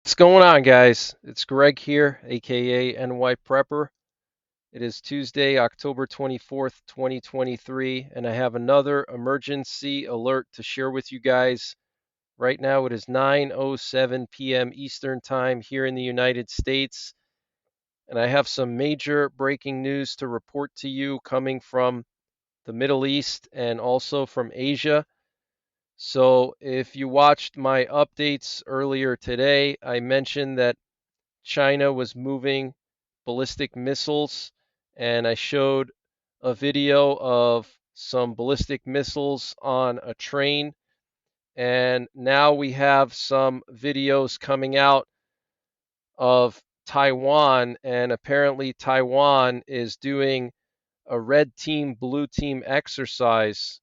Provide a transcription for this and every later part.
What's going on, guys? It's Greg here, aka NYPrepper. It is Tuesday, October 24th, 2023, and I have another emergency alert to share with you guys. Right now, it is 9:07 p.m. Eastern Time here in the United States, and I have some major breaking news to report to you coming from the Middle East and also from Asia. So, if you watched my updates earlier today, I mentioned that China was moving ballistic missiles, and I showed a video of some ballistic missiles on a train. And now we have some videos coming out of Taiwan, and apparently Taiwan is doing a red team, blue team exercise.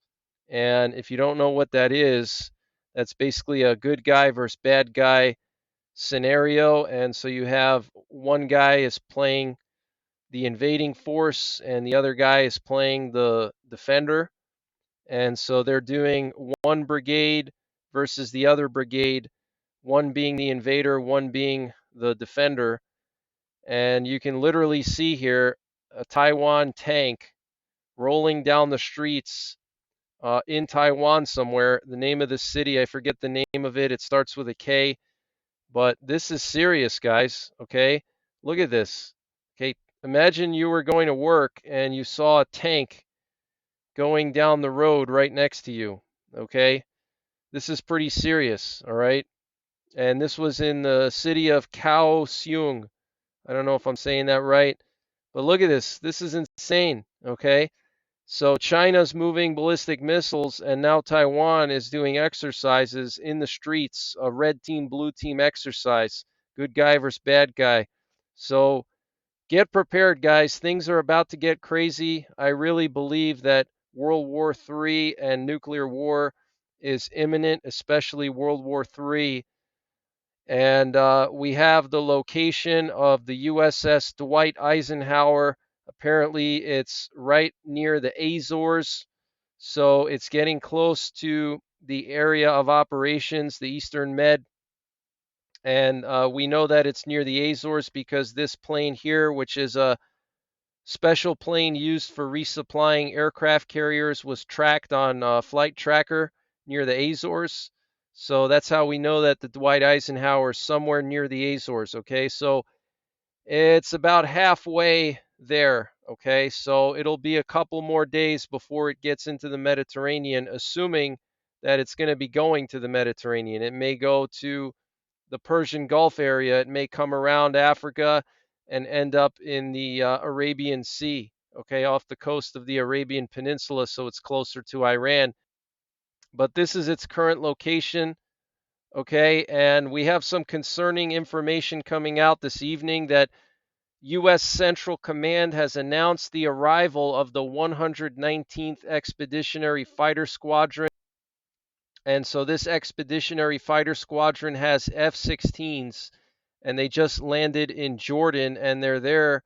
And if you don't know what that is, that's basically a good guy versus bad guy scenario. And so you have one guy is playing the invading force and the other guy is playing the defender. And so they're doing one brigade versus the other brigade, one being the invader, one being the defender. And you can literally see here a Taiwan tank rolling down the streets in Taiwan somewhere. The name of the city, I forget the name of it. It starts with a K. But this is serious, guys. Okay, look at this. Okay, imagine you were going to work and you saw a tank going down the road right next to you. Okay, this is pretty serious. All right, and this was in the city of Kaohsiung. I don't know if I'm saying that right, but look at this. This is insane. Okay, so China's moving ballistic missiles, and now Taiwan is doing exercises in the streets, a red team, blue team exercise, good guy versus bad guy. So get prepared, guys. Things are about to get crazy. I really believe that World War III and nuclear war is imminent, especially World War III. And we have the location of the USS Dwight Eisenhower. Apparently, it's right near the Azores, so it's getting close to the area of operations, the Eastern Med. And we know that it's near the Azores because this plane here, which is a special plane used for resupplying aircraft carriers, was tracked on Flight Tracker near the Azores. So that's how we know that the Dwight Eisenhower is somewhere near the Azores. Okay, so it's about halfway there. Okay, so it'll be a couple more days before it gets into the Mediterranean, assuming that it's going to be going to the Mediterranean. It may go to the Persian Gulf area, it may come around Africa and end up in the Arabian Sea, okay, off the coast of the Arabian Peninsula, so it's closer to Iran. But this is its current location. Okay, and we have some concerning information coming out this evening that U.S. Central Command has announced the arrival of the 119th Expeditionary Fighter Squadron. And so this Expeditionary Fighter Squadron has F 16s, and they just landed in Jordan, and they're there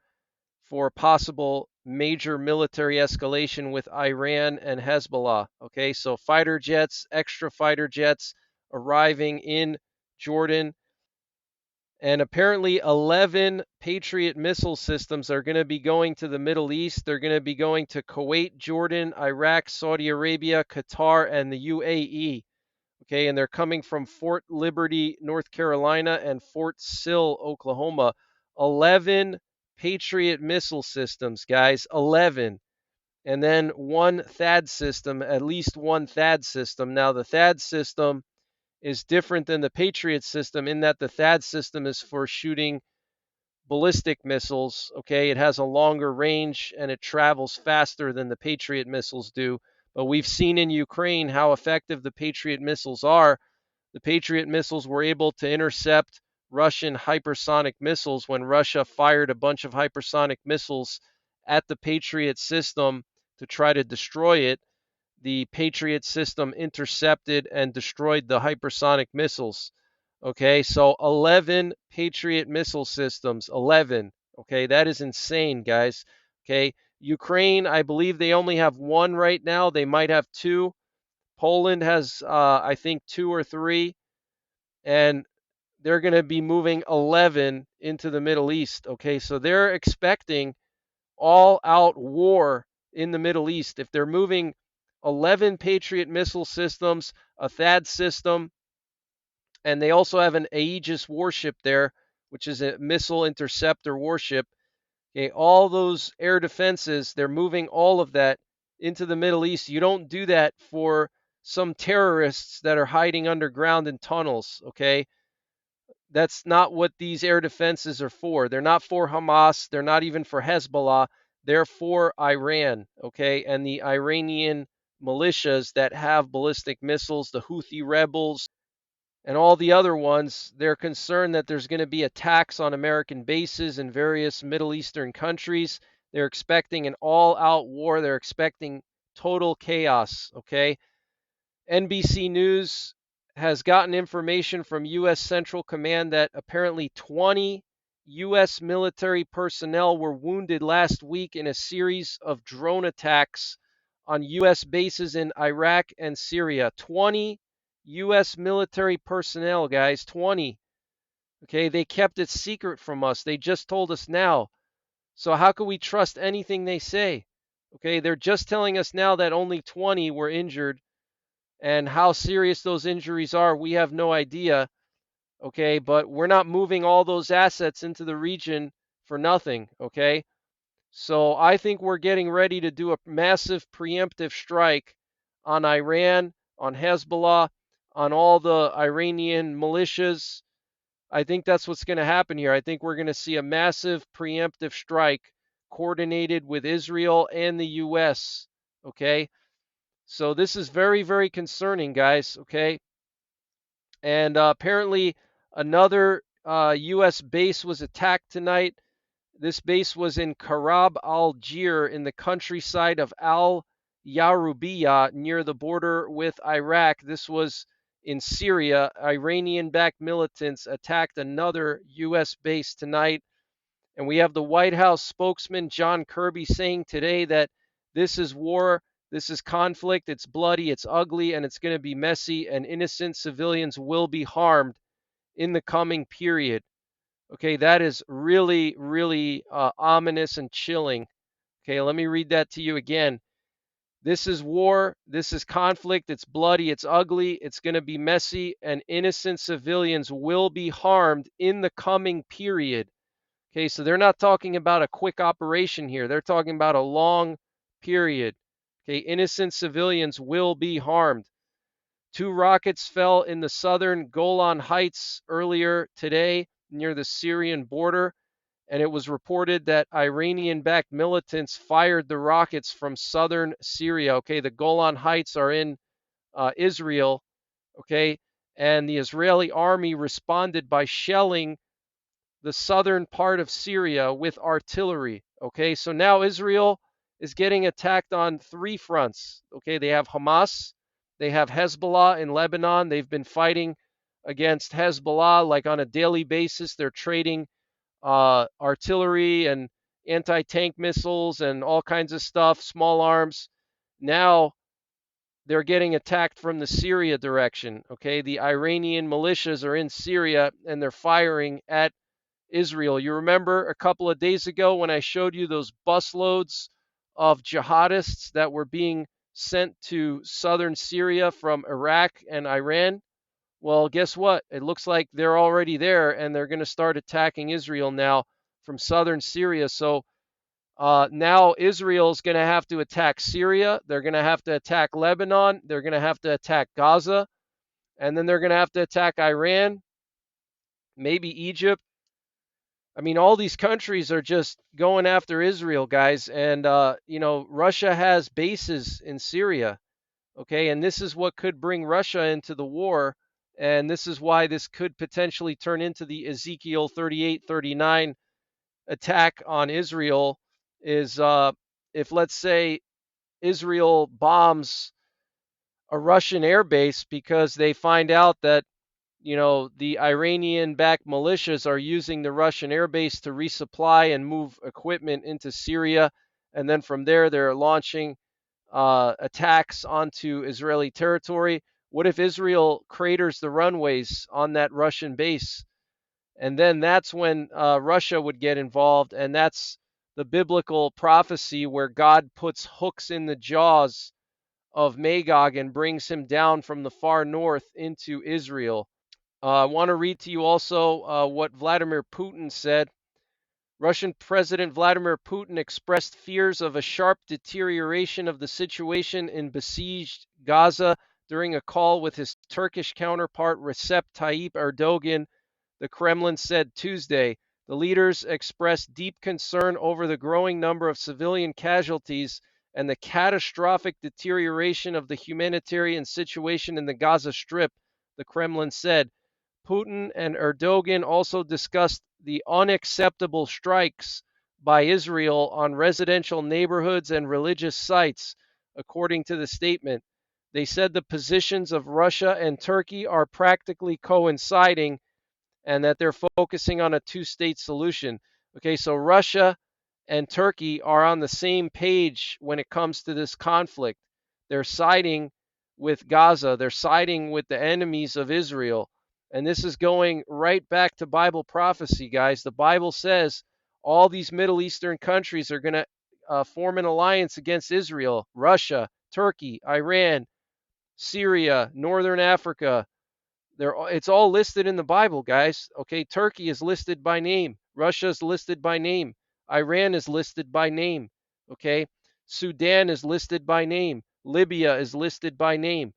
for possible major military escalation with Iran and Hezbollah. Okay, so fighter jets, extra fighter jets arriving in Jordan. And apparently, 11 Patriot missile systems are going to be going to the Middle East. They're going to be going to Kuwait, Jordan, Iraq, Saudi Arabia, Qatar, and the UAE. Okay, and they're coming from Fort Liberty, North Carolina, and Fort Sill, Oklahoma. 11 Patriot missile systems, guys. 11. And then one THAAD system, at least one THAAD system. Now, the THAAD system is different than the Patriot system in that the THAAD system is for shooting ballistic missiles. Okay, it has a longer range and it travels faster than the Patriot missiles do. But we've seen in Ukraine how effective the Patriot missiles are. The Patriot missiles were able to intercept Russian hypersonic missiles when Russia fired a bunch of hypersonic missiles at the Patriot system to try to destroy it. The Patriot system intercepted and destroyed the hypersonic missiles. Okay, so 11 Patriot missile systems, 11. Okay, that is insane, guys. Okay, Ukraine, I believe they only have one right now. They might have two. Poland has, I think, two or three. And they're going to be moving 11 into the Middle East. Okay, so they're expecting all out war in the Middle East. If they're moving 11 Patriot missile systems, a THAAD system, and they also have an Aegis warship there, which is a missile interceptor warship. Okay, all those air defenses, they're moving all of that into the Middle East. You don't do that for some terrorists that are hiding underground in tunnels, okay? That's not what these air defenses are for. They're not for Hamas. They're not even for Hezbollah. They're for Iran, okay? And the Iranian militias that have ballistic missiles, the Houthi rebels, and all the other ones. They're concerned that there's going to be attacks on American bases in various Middle Eastern countries. They're expecting an all out war. They're expecting total chaos, okay? NBC News has gotten information from U.S. Central Command that apparently 20 U.S. military personnel were wounded last week in a series of drone attacks on U.S. bases in Iraq and Syria. 20 U.S. military personnel, guys, 20. Okay, they kept it secret from us. They just told us now. So how can we trust anything they say? Okay, they're just telling us now that only 20 were injured, and how serious those injuries are, we have no idea. Okay, but we're not moving all those assets into the region for nothing. Okay, so I think we're getting ready to do a massive preemptive strike on Iran, on Hezbollah, on all the Iranian militias. I think that's what's going to happen here. I think we're going to see a massive preemptive strike coordinated with Israel and the U.S. Okay, so this is very, very concerning, guys. Okay, and apparently another U.S. base was attacked tonight. This base was in Karab al-Jir in the countryside of al-Yarubiyah near the border with Iraq. This was in Syria. Iranian-backed militants attacked another U.S. base tonight. And we have the White House spokesman John Kirby saying today that this is war, this is conflict, it's bloody, it's ugly, and it's going to be messy, and innocent civilians will be harmed in the coming period. Okay, that is really, really ominous and chilling. Okay, let me read that to you again. This is war, this is conflict, it's bloody, it's ugly, it's going to be messy, and innocent civilians will be harmed in the coming period. Okay, so they're not talking about a quick operation here. They're talking about a long period. Okay, innocent civilians will be harmed. 2 rockets fell in the southern Golan Heights earlier today near the Syrian border, and it was reported that Iranian-backed militants fired the rockets from southern Syria. Okay, the Golan Heights are in Israel. Okay, and the Israeli army responded by shelling the southern part of Syria with artillery. Okay, so now Israel is getting attacked on 3 fronts. Okay, they have Hamas, they have Hezbollah in Lebanon. They've been fighting against Hezbollah like on a daily basis. They're trading artillery and anti tank missiles and all kinds of stuff, small arms. Now they're getting attacked from the Syria direction. Okay, the Iranian militias are in Syria and they're firing at Israel. You remember a couple of days ago when I showed you those busloads of jihadists that were being sent to southern Syria from Iraq and Iran? Well, guess what? It looks like they're already there and they're going to start attacking Israel now from southern Syria. So now Israel's going to have to attack Syria. They're going to have to attack Lebanon. They're going to have to attack Gaza. And then they're going to have to attack Iran, maybe Egypt. I mean, all these countries are just going after Israel, guys. And, Russia has bases in Syria. Okay. And this is what could bring Russia into the war. And this is why this could potentially turn into the Ezekiel 38-39 attack on Israel. Is if, let's say, Israel bombs a Russian airbase because they find out that the Iranian-backed militias are using the Russian airbase to resupply and move equipment into Syria, and then from there they're launching attacks onto Israeli territory. What if Israel craters the runways on that Russian base? And then that's when Russia would get involved, and that's the biblical prophecy where God puts hooks in the jaws of Magog and brings him down from the far north into Israel. I want to read to you also what Vladimir Putin said. Russian President Vladimir Putin expressed fears of a sharp deterioration of the situation in besieged Gaza during a call with his Turkish counterpart Recep Tayyip Erdogan, the Kremlin said Tuesday. The leaders expressed deep concern over the growing number of civilian casualties and the catastrophic deterioration of the humanitarian situation in the Gaza Strip, the Kremlin said. Putin and Erdogan also discussed the unacceptable strikes by Israel on residential neighborhoods and religious sites, according to the statement. They said the positions of Russia and Turkey are practically coinciding and that they're focusing on a two-state solution. Okay, so Russia and Turkey are on the same page when it comes to this conflict. They're siding with Gaza, they're siding with the enemies of Israel. And this is going right back to Bible prophecy, guys. The Bible says all these Middle Eastern countries are going to form an alliance against Israel: Russia, Turkey, Iran, Syria, Northern Africa. It's all listed in the Bible, guys. Okay, Turkey is listed by name. Russia is listed by name. Iran is listed by name. Okay, Sudan is listed by name. Libya is listed by name.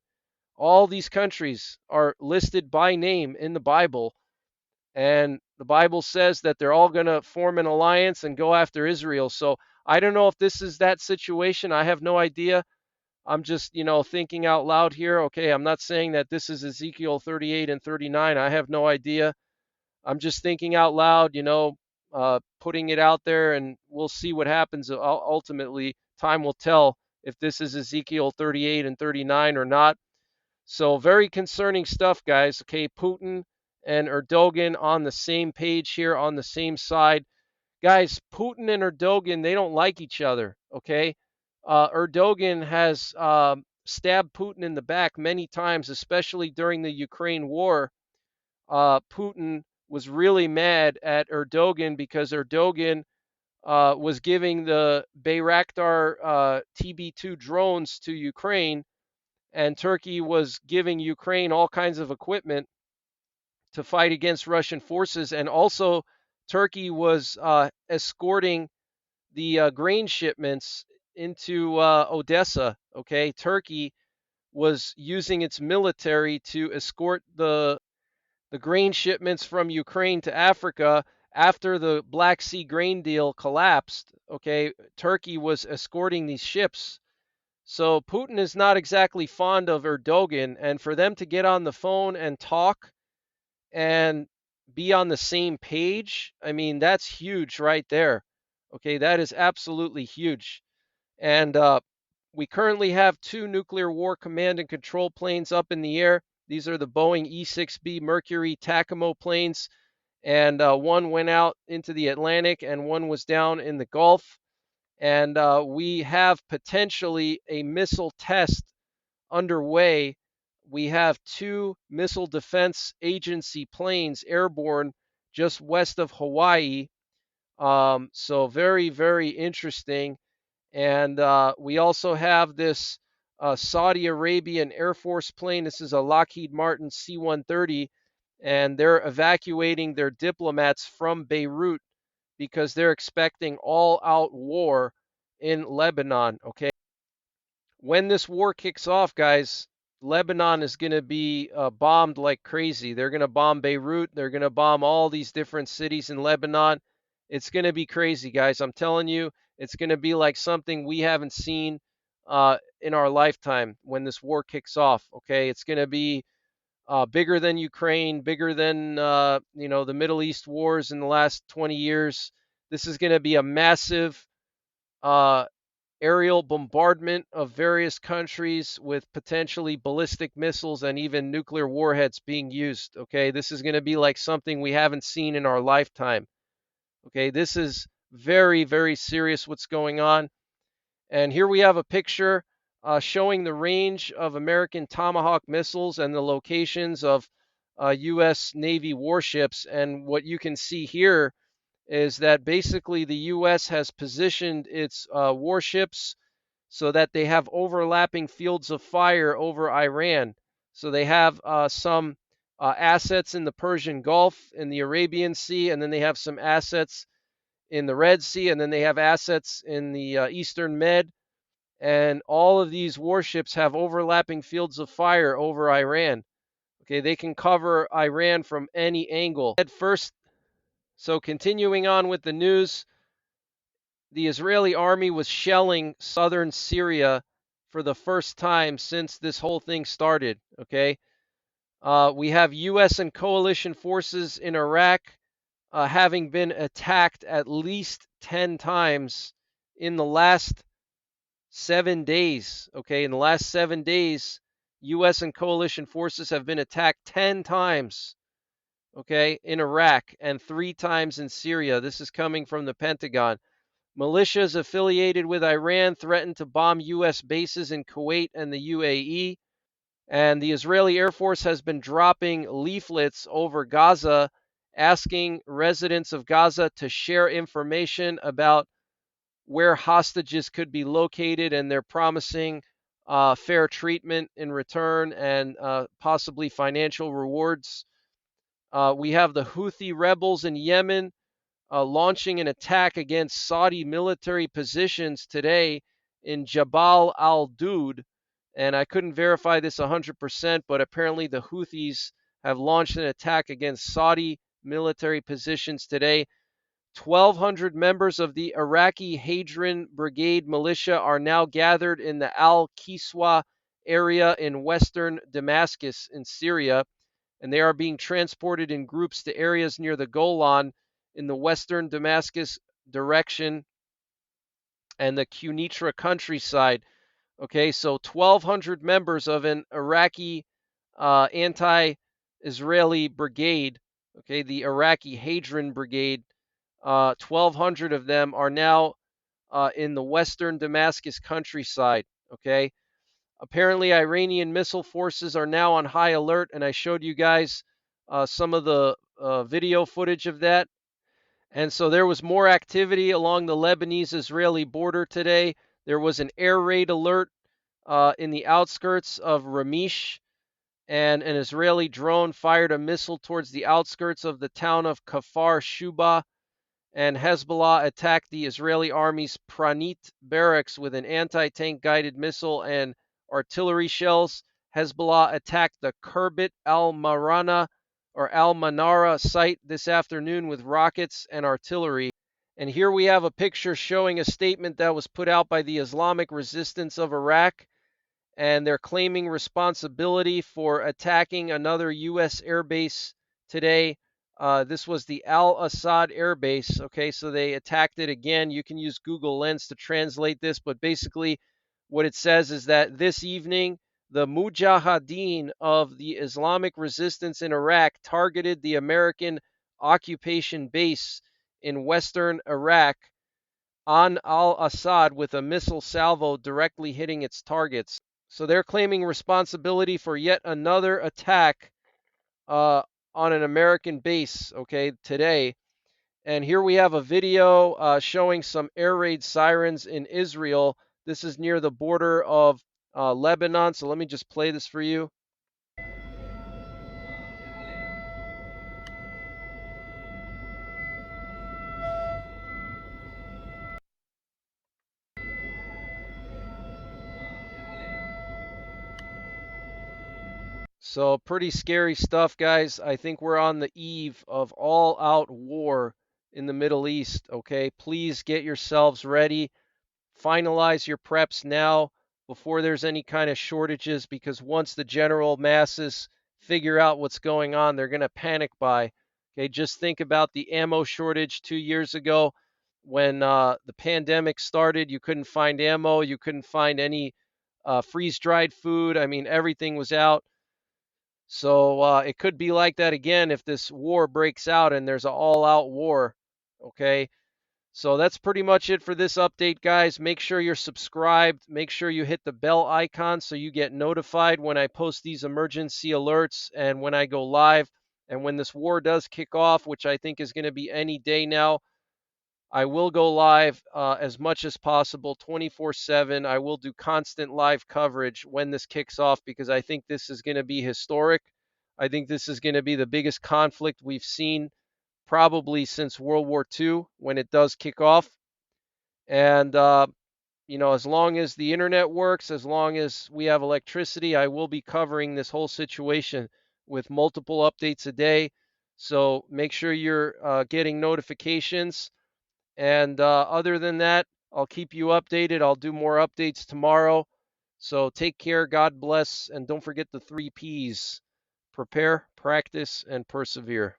All these countries are listed by name in the Bible, and the Bible says that they're all going to form an alliance and go after Israel. So I don't know if this is that situation. I have no idea. I'm just, thinking out loud here. Okay, I'm not saying that this is Ezekiel 38 and 39. I have no idea. I'm just thinking out loud, putting it out there, and we'll see what happens. Ultimately, time will tell if this is Ezekiel 38 and 39 or not. So, very concerning stuff, guys. Okay, Putin and Erdogan on the same page here, on the same side. Guys, Putin and Erdogan, they don't like each other, okay? Erdogan has stabbed Putin in the back many times, especially during the Ukraine war. Putin was really mad at Erdogan because Erdogan was giving the Bayraktar TB2 drones to Ukraine, and Turkey was giving Ukraine all kinds of equipment to fight against Russian forces. And also, Turkey was escorting the grain shipments into Odessa. Okay, Turkey was using its military to escort the grain shipments from Ukraine to Africa after the Black Sea grain deal collapsed. Okay, Turkey was escorting these ships. So Putin is not exactly fond of Erdogan, and for them to get on the phone and talk and be on the same page, I mean, that's huge right there. Okay, that is absolutely huge. And we currently have two nuclear war command and control planes up in the air. These are the Boeing E-6B Mercury TACAMO planes, and one went out into the Atlantic and one was down in the Gulf. And we have potentially a missile test underway. We have two Missile Defense Agency planes airborne just west of Hawaii. So very, very interesting. And we also have this Saudi Arabian Air Force plane. This is a Lockheed Martin C-130, and they're evacuating their diplomats from Beirut because they're expecting all-out war in Lebanon. Okay, when this war kicks off, guys, Lebanon is going to be bombed like crazy. They're going to bomb Beirut. They're going to bomb all these different cities in Lebanon. It's going to be crazy, guys. I'm telling you, it's going to be like something we haven't seen in our lifetime when this war kicks off. Okay, it's going to be bigger than Ukraine, bigger than the Middle East wars in the last 20 years. This is going to be a massive uh, aerial bombardment of various countries with potentially ballistic missiles and even nuclear warheads being used. Okay, this is going to be like something we haven't seen in our lifetime. Okay, this is very, very serious what's going on. And here we have a picture showing the range of American Tomahawk missiles and the locations of U.S. Navy warships. And what you can see here is that basically the U.S. has positioned its warships so that they have overlapping fields of fire over Iran. So they have some assets in the Persian Gulf, in the Arabian Sea, and then they have some assets in the Red Sea, and then they have assets in the Eastern Med. And all of these warships have overlapping fields of fire over Iran. Okay, they can cover Iran from any angle. At first, so continuing on with the news, the Israeli army was shelling southern Syria for the first time since this whole thing started. Okay, we have U.S. and coalition forces in Iraq having been attacked at least 10 times in the last 7 days. Okay, in the last 7 days, U.S. and coalition forces have been attacked 10 times. Okay, in Iraq and 3 times in Syria. This is coming from the Pentagon. Militias affiliated with Iran threatened to bomb U.S. bases in Kuwait and the UAE. And the Israeli Air Force has been dropping leaflets over Gaza asking residents of Gaza to share information about where hostages could be located, and they're promising fair treatment in return and possibly financial rewards. We have the Houthi rebels in Yemen launching an attack against Saudi military positions today in Jabal al-Dud. And I couldn't verify this 100%, but apparently the Houthis have launched an attack against Saudi military positions today. 1,200 members of the Iraqi Hadran Brigade militia are now gathered in the Al-Kiswa area in western Damascus in Syria, and they are being transported in groups to areas near the Golan in the western Damascus direction and the Quneitra countryside. Okay, so 1,200 members of an Iraqi anti-Israeli brigade, okay, the Iraqi Hadran Brigade, 1,200 of them are now in the western Damascus countryside, okay? Apparently, Iranian missile forces are now on high alert, and I showed you guys some of the video footage of that. And so there was more activity along the Lebanese-Israeli border today. There was an air raid alert in the outskirts of Ramesh, and an Israeli drone fired a missile towards the outskirts of the town of Kfar Shuba, and Hezbollah attacked the Israeli army's Pranit barracks with an anti-tank guided missile and artillery shells. Hezbollah attacked the Kirbit al-Marana or al-Manara site this afternoon with rockets and artillery. And here we have a picture showing a statement that was put out by the Islamic Resistance of Iraq, and they're claiming responsibility for attacking another U.S. airbase today. This was the Al-Assad Air Base. Okay, so they attacked it again. You can use Google Lens to translate this, but basically what it says is that this evening, the Mujahideen of the Islamic Resistance in Iraq targeted the American occupation base in western Iraq on al-Assad with a missile salvo directly hitting its targets. So they're claiming responsibility for yet another attack on an American base, okay, today. And here we have a video showing some air raid sirens in Israel. This is near the border of Lebanon. So let me just play this for you. So pretty scary stuff, guys. I think we're on the eve of all-out war in the Middle East, okay? Please get yourselves ready. Finalize your preps now before there's any kind of shortages, because once the general masses figure out what's going on, they're going to panic buy. Okay, just think about the ammo shortage 2 years ago when the pandemic started. You couldn't find ammo, you couldn't find any freeze-dried food. I mean, everything was out. So it could be like that again if this war breaks out and there's an all-out war. Okay, So that's pretty much it for this update, guys. Make sure you're subscribed. Make sure you hit the bell icon so you get notified when I post these emergency alerts and when I go live. And when this war does kick off, which I think is going to be any day now, I will go live as much as possible, 24/7. I will do constant live coverage when this kicks off because I think this is going to be historic. I think this is going to be the biggest conflict we've seen probably since World War II when it does kick off. And, as long as the internet works, as long as we have electricity, I will be covering this whole situation with multiple updates a day. So make sure you're getting notifications. And other than that, I'll keep you updated. I'll do more updates tomorrow. So take care, God bless, and don't forget the 3 Ps: prepare, practice, and persevere.